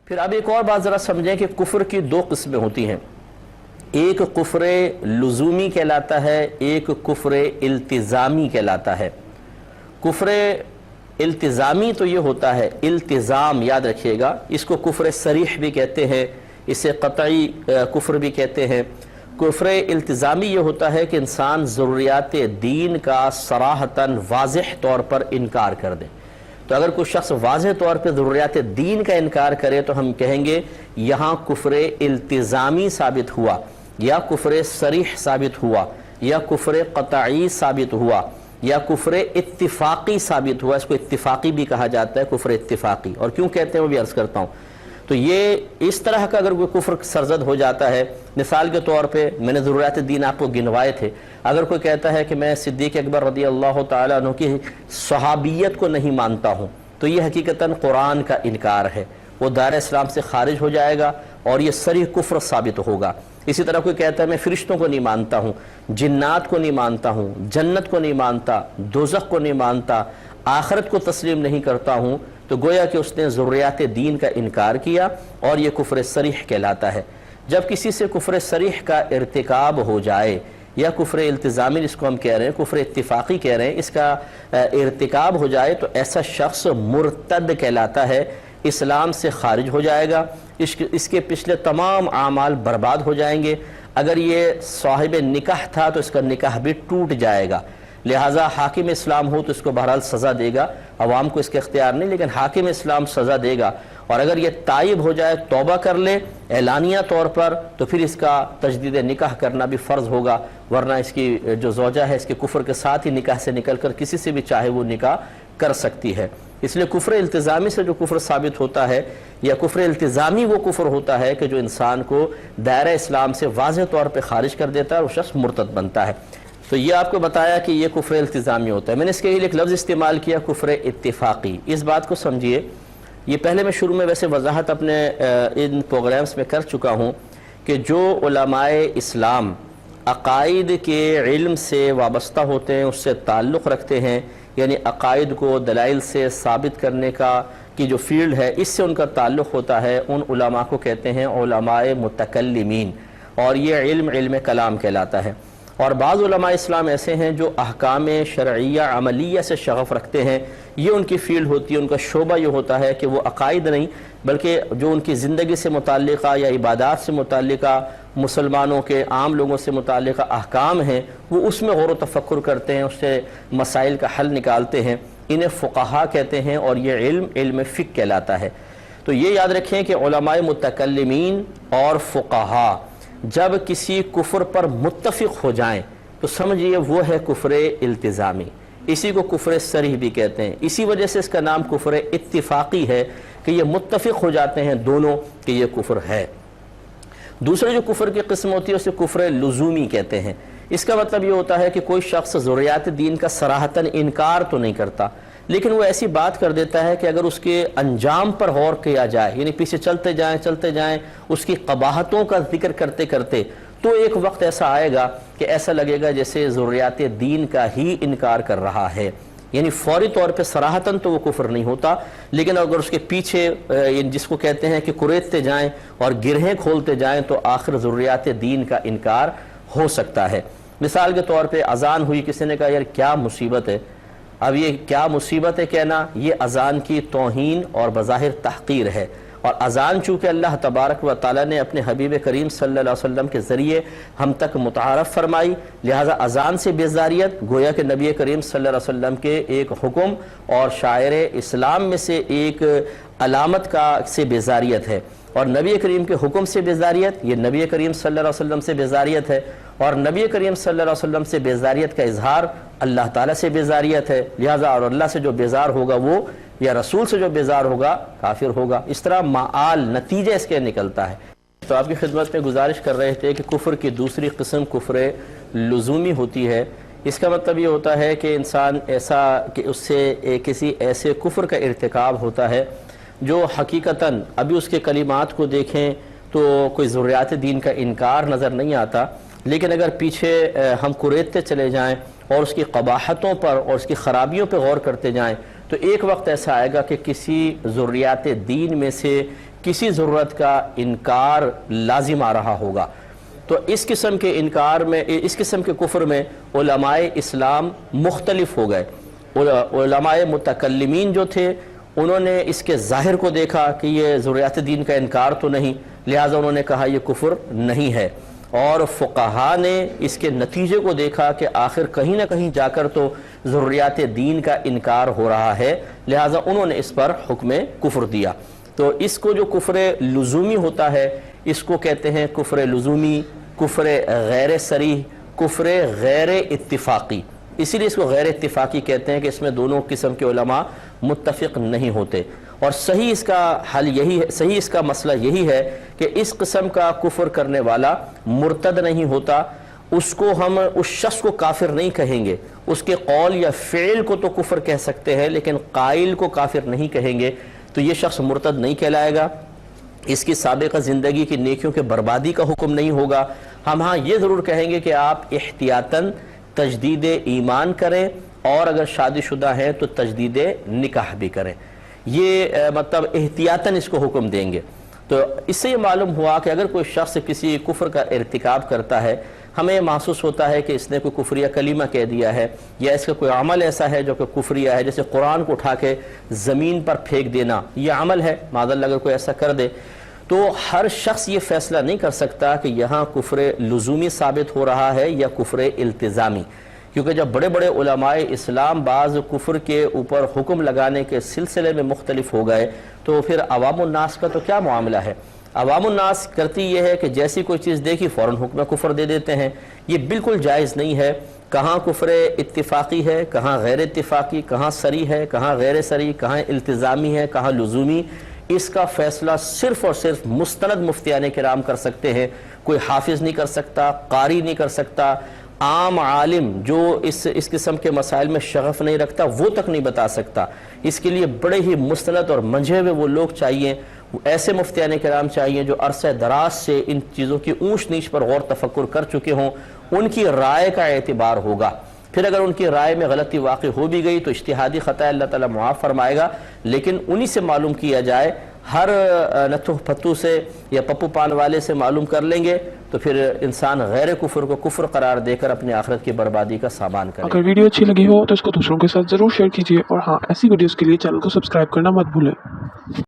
پھر اب ایک اور بات ذرا سمجھیں کہ کفر کی دو قسمیں ہوتی ہیں، ایک کفر لزومی کہلاتا ہے، ایک کفر التزامی کہلاتا ہے۔ کفر التزامی تو یہ ہوتا ہے، التزام یاد رکھیے گا، اس کو کفر صریح بھی کہتے ہیں، اسے قطعی کفر بھی کہتے ہیں۔ کفر التزامی یہ ہوتا ہے کہ انسان ضروریات دین کا صراحتاً واضح طور پر انکار کر دے۔ تو اگر کوئی شخص واضح طور پہ ضروریات دین کا انکار کرے تو ہم کہیں گے یہاں کفر التزامی ثابت ہوا، یا کفر صریح ثابت ہوا، یا کفر قطعی ثابت ہوا، یا کفر اتفاقی ثابت ہوا۔ اس کو اتفاقی بھی کہا جاتا ہے، کفر اتفاقی، اور کیوں کہتے ہیں وہ بھی عرض کرتا ہوں۔ تو یہ اس طرح کا اگر کوئی کفر سرزد ہو جاتا ہے، مثال کے طور پہ میں نے ضروریات دین آپ کو گنوائے تھے، اگر کوئی کہتا ہے کہ میں صدیق اکبر رضی اللہ تعالیٰ عنہ کی صحابیت کو نہیں مانتا ہوں، تو یہ حقیقتاً قرآن کا انکار ہے، وہ دائرہ اسلام سے خارج ہو جائے گا اور یہ صریح کفر ثابت ہوگا۔ اسی طرح کوئی کہتا ہے میں فرشتوں کو نہیں مانتا ہوں، جنات کو نہیں مانتا ہوں، جنت کو نہیں مانتا، دوزخ کو نہیں مانتا، آخرت کو تسلیم نہیں کرتا ہوں، تو گویا کہ اس نے ضروریات دین کا انکار کیا اور یہ کفر صریح کہلاتا ہے۔ جب کسی سے کفر صریح کا ارتکاب ہو جائے، یا کفر التزامی جس کو ہم کہہ رہے ہیں، کفر اتفاقی کہہ رہے ہیں، اس کا ارتکاب ہو جائے تو ایسا شخص مرتد کہلاتا ہے، اسلام سے خارج ہو جائے گا، اس کے پچھلے تمام اعمال برباد ہو جائیں گے۔ اگر یہ صاحب نکاح تھا تو اس کا نکاح بھی ٹوٹ جائے گا، لہٰذا حاکم اسلام ہو تو اس کو بہرحال سزا دے گا، عوام کو اس کے اختیار نہیں، لیکن حاکم اسلام سزا دے گا۔ اور اگر یہ تائب ہو جائے، توبہ کر لے اعلانیہ طور پر، تو پھر اس کا تجدید نکاح کرنا بھی فرض ہوگا، ورنہ اس کی جو زوجہ ہے اس کے کفر کے ساتھ ہی نکاح سے نکل کر کسی سے بھی چاہے وہ نکاح کر سکتی ہے۔ اس لیے کفر التزامی سے جو کفر ثابت ہوتا ہے، یا کفر التزامی وہ کفر ہوتا ہے کہ جو انسان کو دائرہ اسلام سے واضح طور پہ خارج کر دیتا ہے اور وہ شخص مرتد بنتا ہے۔ تو یہ آپ کو بتایا کہ یہ کفر التزامی ہوتا ہے۔ میں نے اس کے لیے ایک لفظ استعمال کیا، کفر اتفاقی۔ اس بات کو سمجھیے، یہ پہلے میں شروع میں ویسے وضاحت اپنے ان پروگرامز میں کر چکا ہوں کہ جو علماء اسلام عقائد کے علم سے وابستہ ہوتے ہیں، اس سے تعلق رکھتے ہیں، یعنی عقائد کو دلائل سے ثابت کرنے کی جو فیلڈ ہے، اس سے ان کا تعلق ہوتا ہے، ان علماء کو کہتے ہیں علماء متکلمین، اور یہ علم کلام کہلاتا ہے۔ اور بعض علماء اسلام ایسے ہیں جو احکام شرعیہ عملیہ سے شغف رکھتے ہیں، یہ ان کی فیلڈ ہوتی ہے، ان کا شعبہ یہ ہوتا ہے کہ وہ عقائد نہیں بلکہ جو ان کی زندگی سے متعلقہ یا عبادات سے متعلقہ، مسلمانوں کے عام لوگوں سے متعلقہ احکام ہیں، وہ اس میں غور و تفکر کرتے ہیں، اس سے مسائل کا حل نکالتے ہیں۔ انہیں فقہا کہتے ہیں، اور یہ علم فقہ کہلاتا ہے۔ تو یہ یاد رکھیں کہ علماء متکلمین اور فقہا جب کسی کفر پر متفق ہو جائیں تو سمجھیے وہ ہے کفر التزامی، اسی کو کفر صریح بھی کہتے ہیں۔ اسی وجہ سے اس کا نام کفر اتفاقی ہے کہ یہ متفق ہو جاتے ہیں دونوں کہ یہ کفر ہے۔ دوسرے جو کفر کی قسم ہوتی ہے اسے کفر لزومی کہتے ہیں۔ اس کا مطلب یہ ہوتا ہے کہ کوئی شخص ضروریات دین کا صراحتاً انکار تو نہیں کرتا، لیکن وہ ایسی بات کر دیتا ہے کہ اگر اس کے انجام پر غور کیا جائے، یعنی پیچھے چلتے جائیں اس کی قباحتوں کا ذکر کرتے کرتے، تو ایک وقت ایسا آئے گا کہ ایسا لگے گا جیسے ضروریات دین کا ہی انکار کر رہا ہے۔ یعنی فوری طور پہ صراحتاً تو وہ کفر نہیں ہوتا، لیکن اگر اس کے پیچھے جس کو کہتے ہیں کہ کریدتے جائیں اور گرہیں کھولتے جائیں تو آخر ضروریات دین کا انکار ہو سکتا ہے۔ مثال کے طور پہ اذان ہوئی، کسی نے کہا یار کیا مصیبت ہے، اب یہ کیا مصیبت ہے کہنا، یہ اذان کی توہین اور بظاہر تحقیر ہے۔ اور اذان چونکہ اللہ تبارک و تعالیٰ نے اپنے حبیب کریم صلی اللہ علیہ وسلم کے ذریعے ہم تک متعارف فرمائی، لہٰذا اذان سے بیزاریت گویا کہ نبی کریم صلی اللہ علیہ وسلم کے ایک حکم اور شاعر اسلام میں سے ایک علامت سے بیزاریت ہے، اور نبی کریم کے حکم سے بیزاریت یہ نبی کریم صلی اللہ علیہ وسلم سے بیزاریت ہے، اور نبی کریم صلی اللہ علیہ وسلم سے بیزاریت کا اظہار اللہ تعالیٰ سے بیزاریت ہے، لہٰذا اور اللہ سے جو بیزار ہوگا وہ، یا رسول سے جو بیزار ہوگا کافر ہوگا۔ اس طرح معال نتیجہ اس کے نکلتا ہے۔ تو آپ کی خدمت میں گزارش کر رہے تھے کہ کفر کی دوسری قسم کفر لزومی ہوتی ہے۔ اس کا مطلب یہ ہوتا ہے کہ انسان ایسا کہ اس سے کسی ایسے کفر کا ارتکاب ہوتا ہے جو حقیقتاً ابھی اس کے کلمات کو دیکھیں تو کوئی ضروریات دین کا انکار نظر نہیں آتا، لیکن اگر پیچھے ہم کریدتے چلے جائیں اور اس کی قباحتوں پر اور اس کی خرابیوں پہ غور کرتے جائیں تو ایک وقت ایسا آئے گا کہ کسی ضروریات دین میں سے کسی ضرورت کا انکار لازم آ رہا ہوگا۔ تو اس قسم کے انکار میں، اس قسم کے کفر میں علماء اسلام مختلف ہو گئے۔ علماء متکلمین جو تھے انہوں نے اس کے ظاہر کو دیکھا کہ یہ ضروریات دین کا انکار تو نہیں، لہٰذا انہوں نے کہا یہ کفر نہیں ہے، اور فقہا نے اس کے نتیجے کو دیکھا کہ آخر کہیں نہ کہیں جا کر تو ضروریات دین کا انکار ہو رہا ہے، لہٰذا انہوں نے اس پر حکم کفر دیا۔ تو اس کو جو کفر لزومی ہوتا ہے اس کو کہتے ہیں کفر لزومی، کفر غیر صریح، کفر غیر اتفاقی۔ اسی لیے اس کو غیر اتفاقی کہتے ہیں کہ اس میں دونوں قسم کے علماء متفق نہیں ہوتے، اور صحیح اس کا حل یہی ہے، صحیح اس کا مسئلہ یہی ہے کہ اس قسم کا کفر کرنے والا مرتد نہیں ہوتا، اس کو ہم اس شخص کو کافر نہیں کہیں گے، اس کے قول یا فعل کو تو کفر کہہ سکتے ہیں لیکن قائل کو کافر نہیں کہیں گے، تو یہ شخص مرتد نہیں کہلائے گا، اس کی سابقہ زندگی کی نیکیوں کے بربادی کا حکم نہیں ہوگا۔ ہم ہاں یہ ضرور کہیں گے کہ آپ احتیاطاً تجدید ایمان کریں، اور اگر شادی شدہ ہیں تو تجدید نکاح بھی کریں، یہ مطلب احتیاطاً اس کو حکم دیں گے۔ تو اس سے یہ معلوم ہوا کہ اگر کوئی شخص کسی کفر کا ارتکاب کرتا ہے، ہمیں محسوس ہوتا ہے کہ اس نے کوئی کفریہ کلمہ کہہ دیا ہے، یا اس کا کوئی عمل ایسا ہے جو کہ کفریہ ہے، جیسے قرآن کو اٹھا کے زمین پر پھینک دینا، یہ عمل ہے، معاذ اللہ اگر کوئی ایسا کر دے، تو ہر شخص یہ فیصلہ نہیں کر سکتا کہ یہاں کفر لزومی ثابت ہو رہا ہے یا کفر التزامی، کیونکہ جب بڑے بڑے علماء اسلام بعض کفر کے اوپر حکم لگانے کے سلسلے میں مختلف ہو گئے، تو پھر عوام الناس کا تو کیا معاملہ ہے؟ عوام الناس کرتی یہ ہے کہ جیسی کوئی چیز دیکھی فوراً حکم کفر دے دیتے ہیں، یہ بالکل جائز نہیں ہے۔ کہاں کفر اتفاقی ہے، کہاں غیر اتفاقی، کہاں صریح ہے، کہاں غیر صریح، کہاں التزامی ہے، کہاں لزومی، اس کا فیصلہ صرف اور صرف مستند مفتیان کرام کر سکتے ہیں، کوئی حافظ نہیں کر سکتا، قاری نہیں کر سکتا، عام عالم جو اس قسم کے مسائل میں شغف نہیں رکھتا وہ تک نہیں بتا سکتا۔ اس کے لیے بڑے ہی مستند اور منجھے ہوئے وہ لوگ چاہیے، ایسے مفتیان کرام چاہیے جو عرصہ دراز سے ان چیزوں کی اونچ نیچ پر غور تفکر کر چکے ہوں، ان کی رائے کا اعتبار ہوگا۔ پھر اگر ان کی رائے میں غلطی واقع ہو بھی گئی تو اجتہادی خطا اللہ تعالیٰ معاف فرمائے گا، لیکن انہی سے معلوم کیا جائے، ہر نتھو پھتو سے یا پپو پان والے سے معلوم کر لیں گے تو پھر انسان غیر کفر کو کفر قرار دے کر اپنی آخرت کی بربادی کا سامان کرے۔ اگر ویڈیو اچھی لگی ہو تو اس کو دوسروں کے ساتھ ضرور شیئر کیجیے، اور ہاں ایسی ویڈیوز کے لیے چینل کو سبسکرائب کرنا مت بھولیں۔